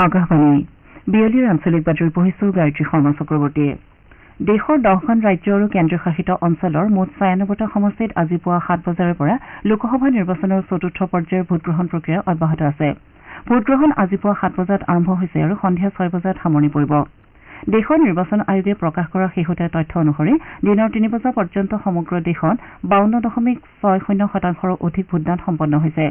আকাশবাণী বিয়লিৰ আঞ্চলিক বাতৰি পঢ়িছো গায়ত্ৰী শৰ্মা চক্ৰৱৰ্তীয়ে। দেশৰ 10খন ৰাজ্য আৰু কেন্দ্ৰীয় শাসিত অঞ্চলৰ মুঠ 96টা সমষ্টিত আজি পুৱা 7 বজাৰ পৰা লোকসভা নিৰ্বাচনৰ চতুৰ্থ পৰ্যায়ৰ ভোটগ্ৰহণ প্ৰক্ৰিয়া অব্যাহত আছে। ভোটগ্ৰহণ আজি পুৱা 7 বজাত আৰম্ভ হৈছে আৰু সন্ধিয়া 6 বজাত সামৰণি পৰিব। দেশৰ নিৰ্বাচন আয়োগে প্ৰকাশ কৰা শেহতীয়া তথ্য অনুসৰি দিনৰ 3 বজা পৰ্যন্ত সমগ্ৰ দেশত 52.60% অধিক ভোটদান সম্পন্ন হৈছে।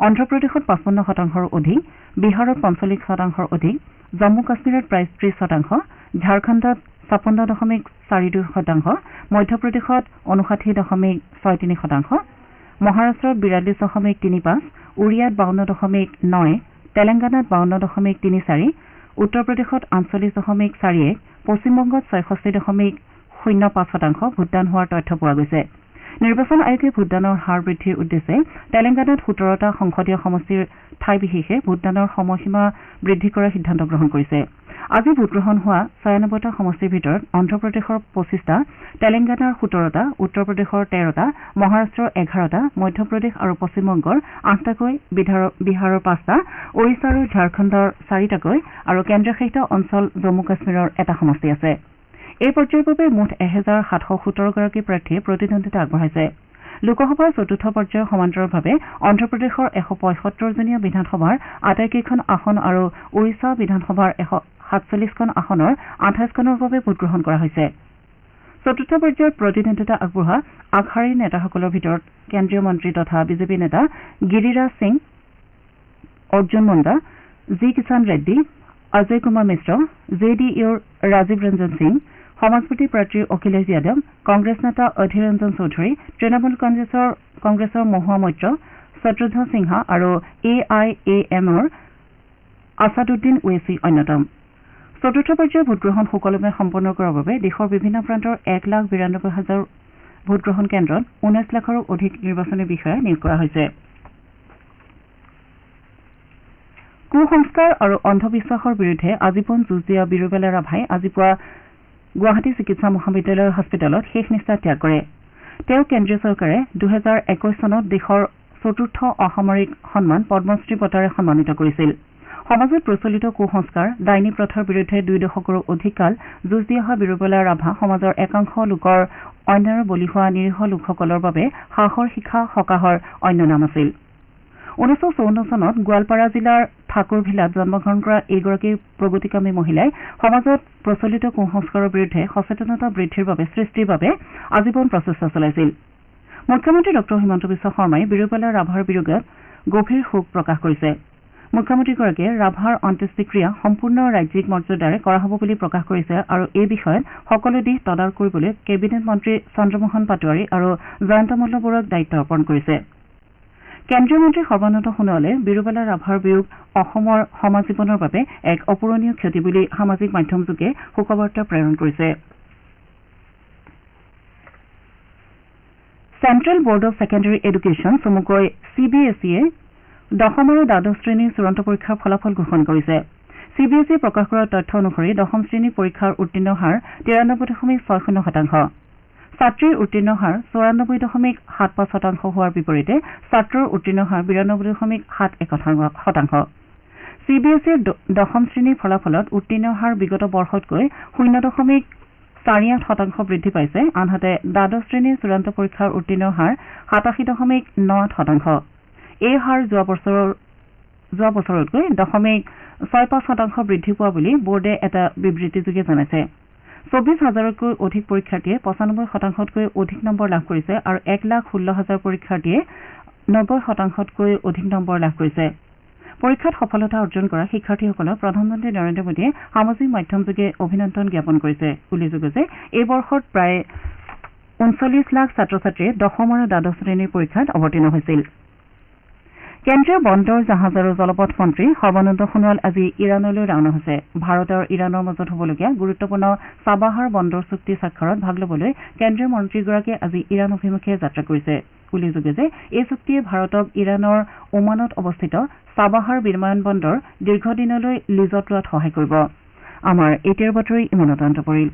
অন্ধ্ৰপ্ৰদেশত 55% অধিক, বিহাৰত 45% অধিক, জম্মু কাশ্মীৰত প্ৰায় 30%, ঝাৰখণ্ডত 56.42%, মধ্যপ্ৰদেশত 59.63%, মহাৰাষ্ট্ৰত 42.35%, উৰিয়াত 52.9%, তেলেংগানাত 52.34%, উত্তৰ প্ৰদেশত 48.41%, পশ্চিমবংগত 66.05% ভোটদান হোৱাৰ তথ্য পোৱা গৈছে। নিৰ্বাচন আয়োগে ভোটদানৰ হাৰ বৃদ্ধিৰ উদ্দেশ্যে তেলেংগানাত 17টা সংসদীয় সমষ্টিৰ ঠাই বিশেষে ভোটদানৰ সময়সীমা বৃদ্ধি কৰাৰ সিদ্ধান্ত গ্ৰহণ কৰিছে। আজি ভোটগ্ৰহণ হোৱা 96টা সমষ্টিৰ ভিতৰত অন্ধ্ৰপ্ৰদেশৰ 25টা, তেলেংগানাৰ 17টা, উত্তৰ প্ৰদেশৰ 13টা, মহাৰাষ্ট্ৰৰ 11টা, মধ্যপ্ৰদেশ আৰু পশ্চিমবংগৰ 8টাকৈ, বিহাৰৰ 5টা, ওড়িশা আৰু ঝাৰখণ্ডৰ 4টাকৈ আৰু কেন্দ্ৰীয় শাসিত অঞ্চল জম্মু কাশ্মীৰৰ 1টা সমষ্টি আছে। এই পৰ্যায়ৰ বাবে মুঠ 1717গৰাকী প্ৰাৰ্থীয়ে প্ৰতিদ্বন্দ্বিতা আগবঢ়াইছে। লোকসভাৰ চতুৰ্থ পৰ্যায়ৰ সমান্তৰালভাৱে অন্ধ্ৰপ্ৰদেশৰ 175জনীয়া বিধানসভাৰ আটাইকেইখন আসন আৰু ওড়িশা বিধানসভাৰ 147খন আসনৰ 28খনৰ বাবে ভোটগ্ৰহণ কৰা হৈছে। চতুৰ্থ পৰ্যায়ত প্ৰতিদ্বন্দ্বিতা আগবঢ়োৱা আগশাৰীৰ নেতাসকলৰ ভিতৰত কেন্দ্ৰীয় মন্ত্ৰী তথা বিজেপি নেতা গিৰিৰাজ সিং, অৰ্জুন মুণ্ডা, জি কিষাণ ৰেড্ডী, অজয় কুমাৰ মিশ্ৰ, JDUৰ ৰাজীৱ ৰঞ্জন সিং, সমাজবাদী পাৰ্টীৰ অখিলেশ যাদৱ, কংগ্ৰেছ নেতা অধীৰ ৰঞ্জন চৌধুৰী, তৃণমূল কংগ্ৰেছৰ মহুৱা মৈত্ৰ, শত্ৰুঘ্ন সিনহা আৰু AIAMৰ আছাদুদ্দিন ওৱেচি অন্যতম। চতুৰ্থ পৰ্যায়ৰ ভোটগ্ৰহণ সুকলমে সম্পন্ন কৰাৰ বাবে দেশৰ বিভিন্ন প্ৰান্তৰ 1,92,000 ভোটগ্ৰহণ কেন্দ্ৰত 19 লাখৰো অধিক নিৰ্বাচনী বিষয়া নিয়োগ কৰা হৈছে। কুসংস্কাৰ আৰু অন্ধবিশ্বাসৰ বিৰুদ্ধে আজীৱন যুঁজ দিয়া বিৰুবালা ৰাভাই আজি পুৱা গুৱাহাটী চিকিৎসা মহাবিদ্যালয় হস্পিটেলত শেষ নিশ্বাস ত্যাগ কৰে। তেওঁ কেন্দ্ৰীয় চৰকাৰে 2021 চনত দেশৰ চতুৰ্থ অসামৰিক সন্মান পদ্মশ্ৰী বঁটাৰে সন্মানিত কৰিছিল। সমাজত প্ৰচলিত কুসংস্কাৰ, ডাইনী প্ৰথাৰ বিৰুদ্ধে 2 দশকৰো অধিক কাল যুঁজ দি অহা বিৰুবালা ৰাভা সমাজৰ একাংশ লোকৰ অন্যায়ৰ বলি হোৱা নিৰীহ লোকসকলৰ বাবে সাহসৰ শিখা সকাহৰ অন্য নাম আছিল। 1954 চনত গোৱালপাৰা জিলাৰ ঠাকুৰভিলাত জন্মগ্ৰহণ কৰা এইগৰাকী প্ৰগতিকামী মহিলাই সমাজত প্ৰচলিত কুসংস্কাৰৰ বিৰুদ্ধে সচেতনতা বৃদ্ধিৰ বাবে সৃষ্টিৰ বাবে আজীৱন প্ৰচেষ্টা চলাইছিল। মুখ্যমন্ত্ৰী ডঃ হিমন্ত বিশ্ব শৰ্মাই বিৰুবালা ৰাভাৰ বিয়োগত গভীৰ শোক প্ৰকাশ কৰিছে। মুখ্যমন্ত্ৰীগৰাকীয়ে ৰাভাৰ অন্ত্যেষ্টিক্ৰিয়া সম্পূৰ্ণ ৰাজ্যিক মৰ্যাদাৰে কৰা হ'ব বুলি প্ৰকাশ কৰিছে আৰু এই বিষয়ত সকলো দিশ তদাৰক কৰিবলৈ কেবিনেট মন্ত্ৰী চন্দ্ৰমোহন পাটোৱাৰী আৰু জয়ন্ত মল্ল বৰুৱাক দায়িত্ব অৰ্পণ কৰিছে। কেন্দ্ৰীয় মন্ত্ৰী সৰ্বানন্দ সোণোৱালে বিৰুবালা ৰাভাৰ বিয়োগ অসমৰ সমাজ জীৱনৰ বাবে এক অপূৰণীয় ক্ষতি বুলি সামাজিক মাধ্যমযোগে শোকবাৰ্তা প্ৰেৰণ কৰিছে। Central board of secondary education চমুকৈ CBSE-য়ে 10ম আৰু দ্বাদশ শ্ৰেণীৰ চূড়ান্ত পৰীক্ষাৰ ফলাফল ঘোষণা কৰিছে। CBSE-য়ে প্ৰকাশ কৰা তথ্য অনুসৰি 10ম শ্ৰেণীৰ পৰীক্ষাৰ উত্তীৰ্ণ হাৰ 93.60%, ছাত্ৰীৰ উত্তীৰ্ণ হাৰ 94.75% হোৱাৰ বিপৰীতে ছাত্ৰৰ উত্তীৰ্ণ হাৰ 92.71%। CBSE-ৰ 10ম শ্ৰেণীৰ ফলাফলত উত্তীৰ্ণ হাৰ বিগত বৰ্ষতকৈ 0.48% বৃদ্ধি পাইছে, আনহাতে দ্বাদশ শ্ৰেণীৰ চূড়ান্ত পৰীক্ষাৰ উত্তীৰ্ণ হাৰ 87.98%। এই হাৰ যোৱা বছৰতকৈ 0.65% বৃদ্ধি পোৱা বুলি বোৰ্ডে এটা বিবৃতিযোগে জনাইছে। 24,000তকৈ অধিক পৰীক্ষাৰ্থীয়ে 95%তকৈ অধিক নম্বৰ লাভ কৰিছে আৰু 1,16,000 পৰীক্ষাৰ্থীয়ে 90%তকৈ অধিক নম্বৰ লাভ কৰিছে। পৰীক্ষাত সফলতা অৰ্জন কৰা শিক্ষাৰ্থীসকলক প্ৰধানমন্ত্ৰী নৰেন্দ্ৰ মোদীয়ে সামাজিক মাধ্যমযোগে অভিনন্দন জ্ঞাপন কৰিছে। উল্লেখযোগ্য যে এই বৰ্ষত প্ৰায় 39 লাখ ছাত্ৰ ছাত্ৰীয়ে 10ম আৰু দ্বাদশ শ্ৰেণীৰ পৰীক্ষাত অৱতীৰ্ণ হৈছিল। কেন্দ্ৰীয় বন্দৰ জাহাজ আৰু জলপথ মন্ত্ৰী সৰ্বানন্দ সোণোৱাল আজি ইৰাণলৈ ৰাওনা হৈছে। ভাৰত আৰু ইৰাণৰ মাজত হ'বলগীয়া গুৰুত্বপূৰ্ণ চাবাহাৰ বন্দৰ চুক্তি স্বাক্ষৰত ভাগ ল'বলৈ কেন্দ্ৰীয় মন্ত্ৰীগৰাকীয়ে আজি ইৰাণ অভিমুখে যাত্ৰা কৰিছে। উল্লেখযোগ্য যে এই চুক্তিয়ে ভাৰতক ইৰাণৰ ওমানত অৱস্থিত চাবাহাৰ বিমান বন্দৰ দীৰ্ঘদিনলৈ লিজত লোৱাত সহায় কৰিব। আমাৰ এতিয়াৰ বাতৰি ইমানতে অন্ত পৰিল।